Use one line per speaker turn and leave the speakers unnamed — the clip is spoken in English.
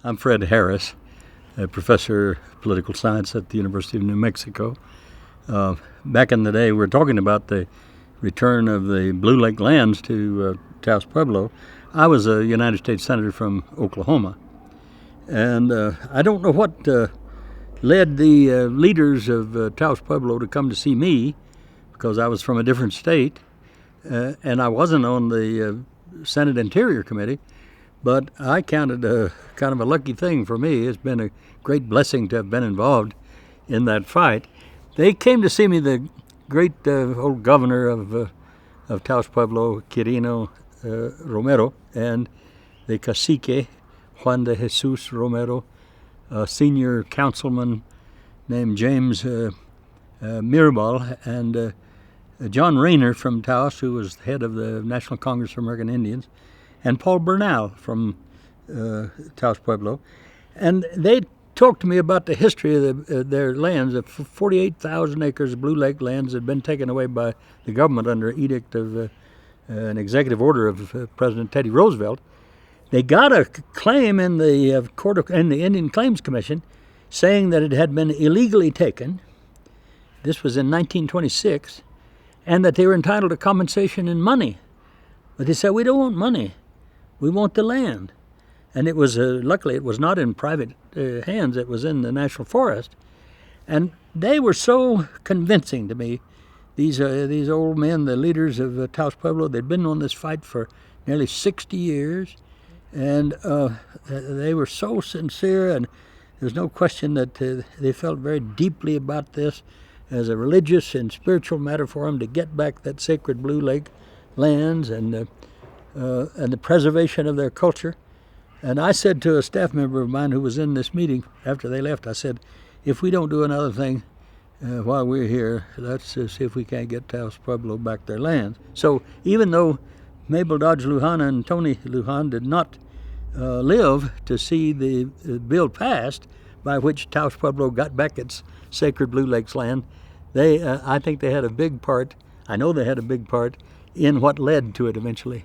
I'm Fred Harris, a professor of political science at the University of New Mexico. Back in the day, we were talking about the return of the Blue Lake lands to Taos Pueblo. I was a United States Senator from Oklahoma. And I don't know what led the leaders of Taos Pueblo to come to see me, because I was from a different state, and I wasn't on the Senate Interior Committee. But I counted kind of a lucky thing for me. It's been a great blessing to have been involved in that fight. They came to see me, the great old governor of Taos Pueblo, Quirino Romero, and the cacique, Juan de Jesus Romero, a senior councilman named James Mirabal, and John Rayner from Taos, who was the head of the National Congress for American Indians, and Paul Bernal from Taos Pueblo. And they talked to me about the history of their lands. 48,000 acres of Blue Lake lands had been taken away by the government under an edict of an executive order of President Teddy Roosevelt. They got a claim in the in the Indian Claims Commission saying that it had been illegally taken. This was in 1926, and that they were entitled to compensation in money. But they said, we don't want money. We want the land. And it was, luckily, it was not in private hands. It was in the National Forest. And they were so convincing to me, these old men, the leaders of Taos Pueblo. They'd been on this fight for nearly 60 years. And they were so sincere, and there's no question that they felt very deeply about this as a religious and spiritual matter for them to get back that sacred Blue Lake lands and the preservation of their culture. And I said to a staff member of mine who was in this meeting after they left, I said, if we don't do another thing while we're here, let's see if we can't get Taos Pueblo back their lands. So even though Mabel Dodge Lujan and Tony Lujan did not live to see the bill passed by which Taos Pueblo got back its sacred Blue Lakes land, I think they had a big part, I know they had a big part, in what led to it eventually.